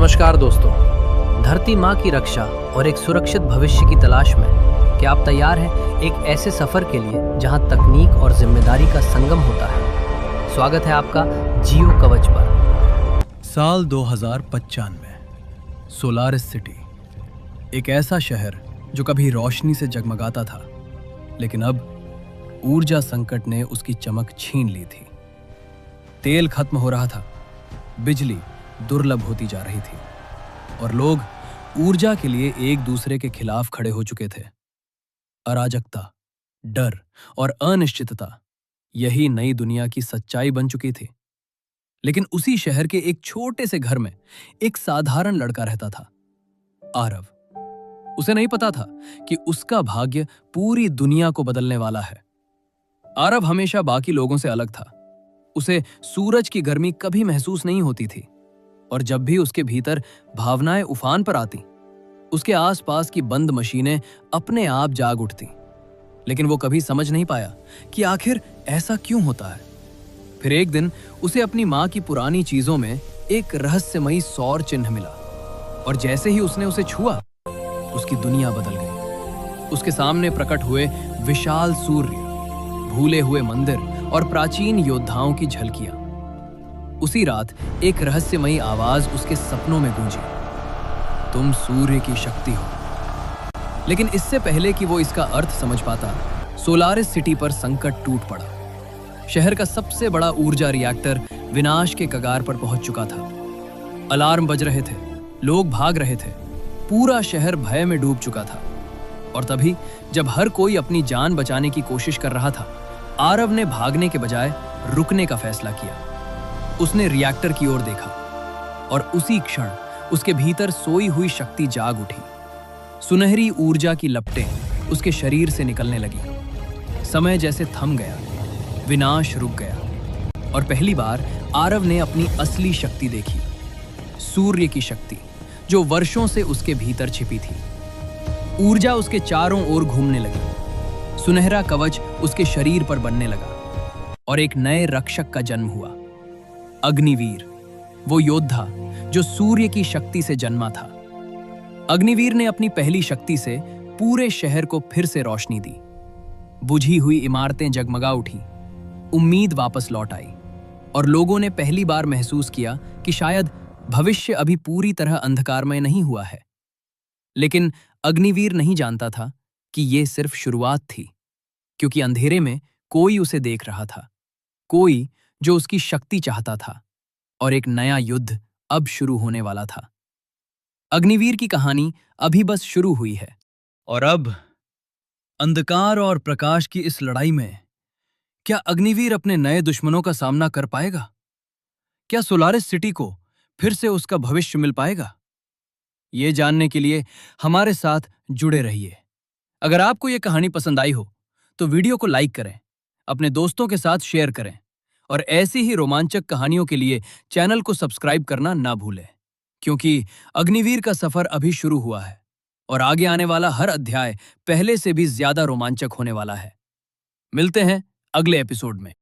नमस्कार दोस्तों। धरती माँ की रक्षा और एक सुरक्षित भविष्य की तलाश में क्या आप तैयार हैं एक ऐसे सफर के लिए जहां तकनीक और जिम्मेदारी का संगम होता है। स्वागत है आपका जियो कवच पर। साल 2095, सोलारिस सिटी, एक ऐसा शहर जो कभी रोशनी से जगमगाता था, लेकिन अब ऊर्जा संकट ने उसकी चमक छीन ली थी। तेल खत्म हो रहा था, बिजली दुर्लभ होती जा रही थी और लोग ऊर्जा के लिए एक दूसरे के खिलाफ खड़े हो चुके थे। अराजकता, डर और अनिश्चितता यही नई दुनिया की सच्चाई बन चुकी थी। लेकिन उसी शहर के एक छोटे से घर में एक साधारण लड़का रहता था, आरव। उसे नहीं पता था कि उसका भाग्य पूरी दुनिया को बदलने वाला है। आरव हमेशा बाकी लोगों से अलग था। उसे सूरज की गर्मी कभी महसूस नहीं होती थी और जब भी उसके भीतर भावनाएं उफान पर आती, उसके आसपास की बंद मशीनें अपने आप जाग उठती। लेकिन वो कभी समझ नहीं पाया कि आखिर ऐसा क्यों होता है। फिर एक दिन उसे अपनी माँ की पुरानी चीजों में एक रहस्यमयी सौर चिन्ह मिला और जैसे ही उसने उसे छुआ, उसकी दुनिया बदल गई। उसके सामने प्रकट हुए विशाल सूर्य, भूले हुए मंदिर और प्राचीन योद्धाओं की झलकियां। उसी रात एक रहस्यमयी आवाज उसके सपनों में गूंजी, तुम सूर्य की शक्ति हो। लेकिन इससे पहले कि वो इसका अर्थ समझ पाता, सोलारिस सिटी पर संकट टूट पड़ा। शहर का सबसे बड़ा ऊर्जा रिएक्टर विनाश के कगार पर पहुंच चुका था। अलार्म बज रहे थे, लोग भाग रहे थे, पूरा शहर भय में डूब चुका था। और तभी जब हर कोई अपनी जान बचाने की कोशिश कर रहा था, आरव ने भागने के बजाय रुकने का फैसला किया। उसने रिएक्टर की ओर देखा और उसी क्षण उसके भीतर सोई हुई शक्ति जाग उठी। सुनहरी ऊर्जा की लपटें उसके शरीर से निकलने लगी। समय जैसे थम गया, विनाश रुक गया और पहली बार आरव ने अपनी असली शक्ति देखी, सूर्य की शक्ति जो वर्षों से उसके भीतर छिपी थी। ऊर्जा उसके चारों ओर घूमने लगी, सुनहरा कवच उसके शरीर पर बनने लगा और एक नए रक्षक का जन्म हुआ, अग्निवीर, वो योद्धा जो सूर्य की शक्ति से जन्मा था। अग्निवीर ने अपनी पहली शक्ति से पूरे शहर को फिर से रोशनी दी। बुझी हुई इमारतें जगमगा उठी, उम्मीद वापस लौट आई और लोगों ने पहली बार महसूस किया कि शायद भविष्य अभी पूरी तरह अंधकारमय नहीं हुआ है। लेकिन अग्निवीर नहीं जानता था कि यह सिर्फ शुरुआत थी, क्योंकि अंधेरे में कोई उसे देख रहा था, कोई जो उसकी शक्ति चाहता था और एक नया युद्ध अब शुरू होने वाला था। अग्निवीर की कहानी अभी बस शुरू हुई है और अब अंधकार और प्रकाश की इस लड़ाई में क्या अग्निवीर अपने नए दुश्मनों का सामना कर पाएगा? क्या सोलारिस सिटी को फिर से उसका भविष्य मिल पाएगा? ये जानने के लिए हमारे साथ जुड़े रहिए। अगर आपको यह कहानी पसंद आई हो तो वीडियो को लाइक करें, अपने दोस्तों के साथ शेयर करें और ऐसी ही रोमांचक कहानियों के लिए चैनल को सब्सक्राइब करना ना भूलें, क्योंकि अग्निवीर का सफर अभी शुरू हुआ है और आगे आने वाला हर अध्याय पहले से भी ज्यादा रोमांचक होने वाला है। मिलते हैं अगले एपिसोड में।